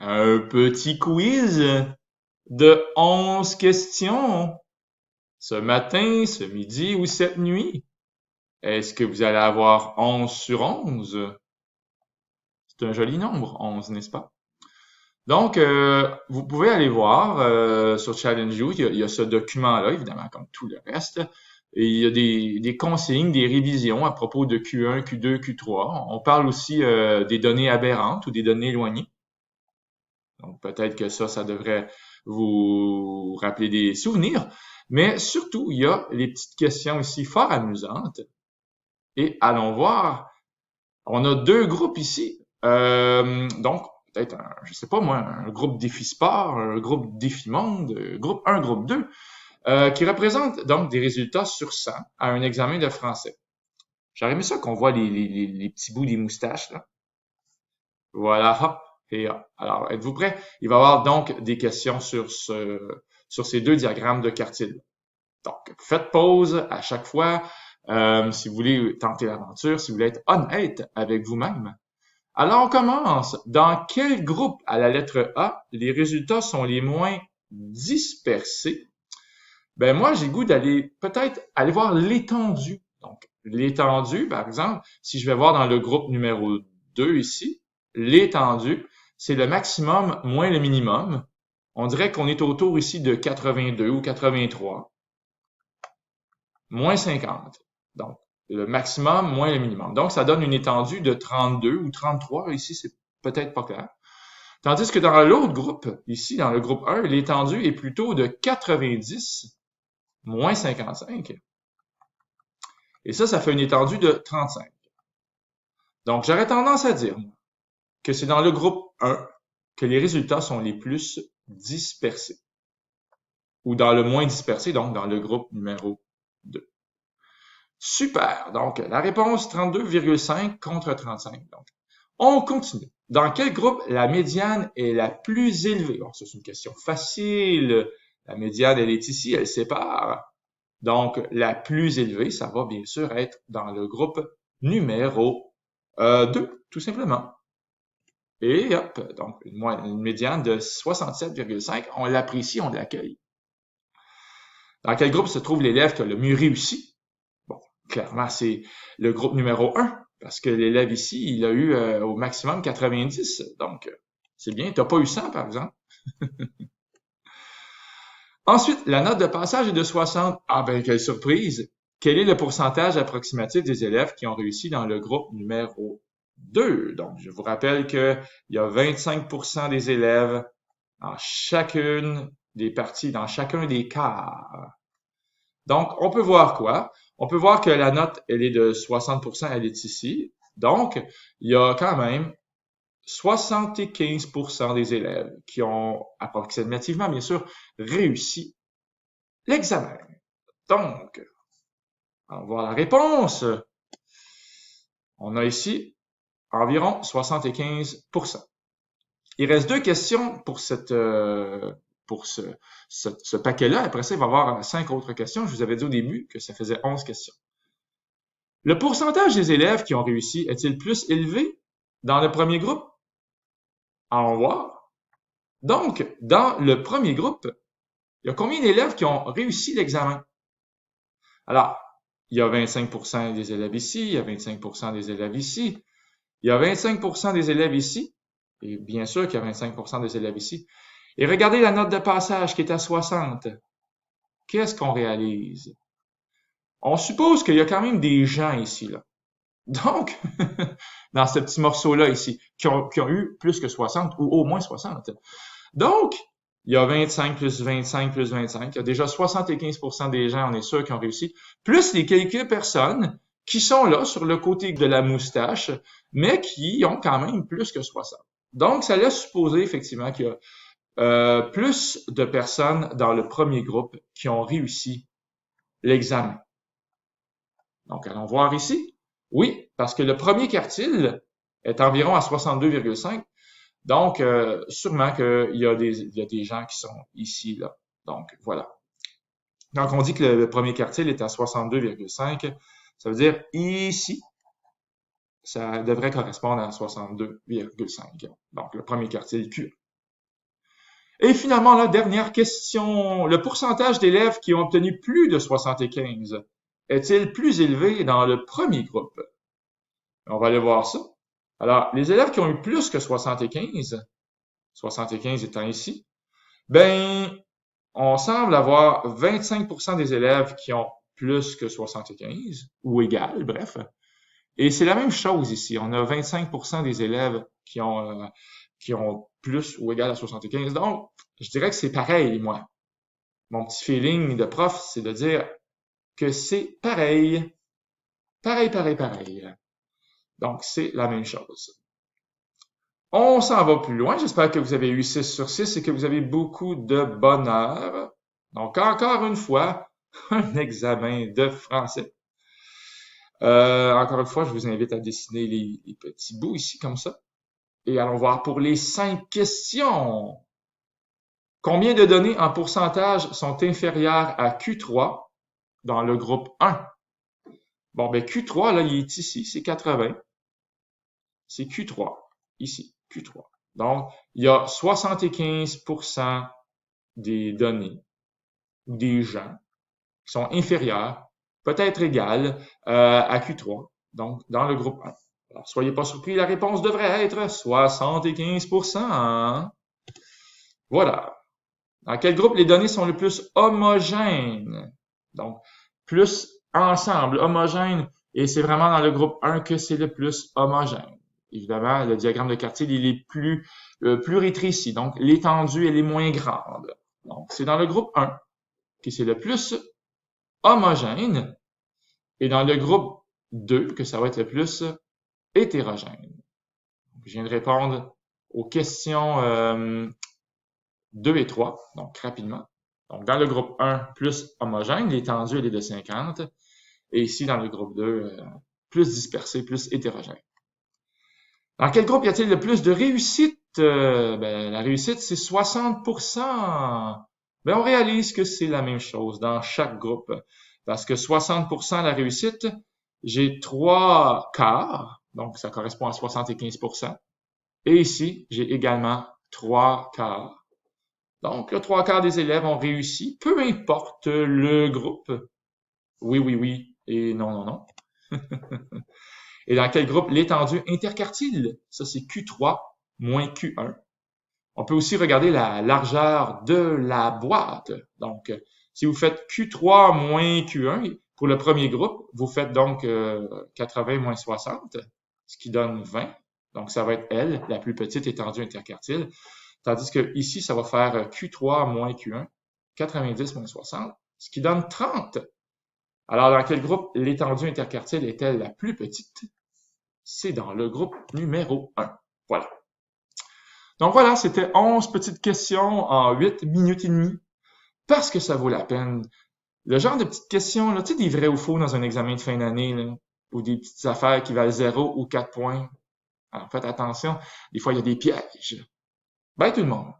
Un petit quiz de 11 questions. Ce matin, ce midi ou cette nuit. Est-ce que vous allez avoir 11 sur 11? C'est un joli nombre, 11, n'est-ce pas? Donc, vous pouvez aller voir sur ChallengeU, il y a ce document-là, évidemment, comme tout le reste. Et il y a des consignes, des révisions à propos de Q1, Q2, Q3. On parle aussi des données aberrantes ou des données éloignées. Donc, peut-être que ça devrait vous rappeler des souvenirs. Mais surtout, il y a les petites questions ici fort amusantes. Et allons voir. On a deux groupes ici. Donc, peut-être je sais pas moi, un groupe défi sport, un groupe défi monde, groupe 1, groupe 2, qui représentent donc des résultats sur 100 à un examen de français. J'aurais aimé ça qu'on voit les petits bouts des moustaches, là. Voilà, hop et hop. Alors, êtes-vous prêts? Il va y avoir donc des questions sur ces deux diagrammes de quartile. Donc, faites pause à chaque fois si vous voulez tenter l'aventure, si vous voulez être honnête avec vous-même. Alors, on commence. Dans quel groupe à la lettre A les résultats sont les moins dispersés? Ben moi, j'ai le goût d'aller peut-être aller voir l'étendue. Donc, l'étendue, par exemple, si je vais voir dans le groupe numéro 2 ici, l'étendue, c'est le maximum moins le minimum. On dirait qu'on est autour ici de 82 ou 83, moins 50. Donc, le maximum moins le minimum. Donc, ça donne une étendue de 32 ou 33. Ici, c'est peut-être pas clair. Tandis que dans l'autre groupe, ici, dans le groupe 1, l'étendue est plutôt de 90 moins 55. Et ça fait une étendue de 35. Donc, j'aurais tendance à dire que c'est dans le groupe 1 que les résultats sont les plus dispersés. Ou dans le moins dispersé, donc dans le groupe numéro 2. Super! Donc, la réponse 32,5 contre 35. Donc, on continue. Dans quel groupe la médiane est la plus élevée? Bon, ça, c'est une question facile. La médiane, elle est ici, elle sépare. Donc, la plus élevée, ça va bien sûr être dans le groupe numéro 2, tout simplement. Et hop, donc une médiane de 67,5, on l'apprécie, on l'accueille. Dans quel groupe se trouve l'élève qui a le mieux réussi? Bon, clairement, c'est le groupe numéro 1, parce que l'élève ici, il a eu au maximum 90, donc c'est bien. T'as pas eu 100, par exemple. Ensuite, la note de passage est de 60. Ah ben, quelle surprise! Quel est le pourcentage approximatif des élèves qui ont réussi dans le groupe numéro 2? Donc, je vous rappelle qu'il y a 25% des élèves dans chacune des parties, dans chacun des quarts. Donc, on peut voir quoi? On peut voir que la note, elle est de 60%, elle est ici. Donc, il y a quand même 75% des élèves qui ont approximativement, bien sûr, réussi l'examen. Donc, on va voir la réponse. On a ici environ 75%. Il reste deux questions pour pour ce paquet-là. Après ça, il va y avoir 5 autres questions. Je vous avais dit au début que ça faisait 11 questions. Le pourcentage des élèves qui ont réussi est-il plus élevé dans le premier groupe? Allons voir. Donc, dans le premier groupe, il y a combien d'élèves qui ont réussi l'examen? Alors, il y a 25% des élèves ici, il y a 25% des élèves ici, il y a 25% des élèves ici, et bien sûr qu'il y a 25% des élèves ici. Et regardez la note de passage qui est à 60. Qu'est-ce qu'on réalise? On suppose qu'il y a quand même des gens ici, là. Donc, dans ce petit morceau-là ici, qui ont eu plus que 60 ou au moins 60. Donc, il y a 25 plus 25 plus 25. Il y a déjà 75% des gens, on est sûr, qui ont réussi. Plus les quelques personnes qui sont là sur le côté de la moustache, mais qui ont quand même plus que 60. Donc, ça laisse supposer effectivement qu'il y a plus de personnes dans le premier groupe qui ont réussi l'examen. Donc, allons voir ici. Oui, parce que le premier quartile est environ à 62,5. Donc, sûrement qu'il y a des gens qui sont ici, là. Donc, voilà. Donc, on dit que le premier quartile est à 62,5. Ça veut dire ici, ça devrait correspondre à 62,5. Donc, le premier quartile Q. Et finalement, la dernière question. Le pourcentage d'élèves qui ont obtenu plus de 75 est-il plus élevé dans le premier groupe? On va aller voir ça. Alors, les élèves qui ont eu plus que 75 étant ici, ben, on semble avoir 25% des élèves qui ont plus que 75 ou égal, bref. Et c'est la même chose ici. On a 25% des élèves qui ont plus ou égal à 75. Donc, je dirais que c'est pareil, moi. Mon petit feeling de prof, c'est de dire que c'est pareil. Pareil, pareil, pareil. Donc, c'est la même chose. On s'en va plus loin. J'espère que vous avez eu 6 sur 6 et que vous avez beaucoup de bonheur. Donc, encore une fois, un examen de français. Encore une fois, je vous invite à dessiner les petits bouts ici comme ça. Et allons voir pour les 5 questions. Combien de données en pourcentage sont inférieures à Q3 dans le groupe 1? Bon, ben Q3, là, il est ici, c'est 80. C'est Q3, ici, Q3. Donc, il y a 75% des données ou des gens qui sont inférieurs, peut-être égales, à Q3, donc dans le groupe 1. Alors, soyez pas surpris, la réponse devrait être 75%. Voilà. Dans quel groupe les données sont le plus homogènes? Donc, plus ensemble, homogène, et c'est vraiment dans le groupe 1 que c'est le plus homogène. Évidemment, le diagramme de quartile, il est plus rétréci, donc l'étendue, elle est moins grande. Donc, c'est dans le groupe 1 que c'est le plus homogène, et dans le groupe 2 que ça va être le plus hétérogène. Je viens de répondre aux questions 2 et 3, donc rapidement. Donc, dans le groupe 1, plus homogène, l'étendue, elle est de 50. Et ici, dans le groupe 2, plus dispersé, plus hétérogène. Dans quel groupe y a-t-il le plus de réussite? Ben, la réussite, c'est 60%. Ben, on réalise que c'est la même chose dans chaque groupe. Parce que 60% la réussite, j'ai 3 quarts, donc ça correspond à 75%. Et ici, j'ai également 3 quarts. Donc, le 3 quarts des élèves ont réussi, peu importe le groupe. Oui, oui, oui, et non, non, non. Et dans quel groupe? L'étendue interquartile. Ça, c'est Q3 moins Q1. On peut aussi regarder la largeur de la boîte. Donc, si vous faites Q3 moins Q1, pour le premier groupe, vous faites donc 80 moins 60, ce qui donne 20. Donc, ça va être L, la plus petite étendue interquartile. Tandis que ici, ça va faire Q3 moins Q1, 90 moins 60, ce qui donne 30. Alors, dans quel groupe l'étendue interquartile est-elle la plus petite? C'est dans le groupe numéro 1. Voilà. Donc voilà, c'était 11 petites questions en 8 minutes et demie, parce que ça vaut la peine. Le genre de petites questions, là, tu sais, des vrais ou faux dans un examen de fin d'année, là, ou des petites affaires qui valent 0 ou 4 points. Alors, faites attention, des fois, il y a des pièges. Bye tout le monde!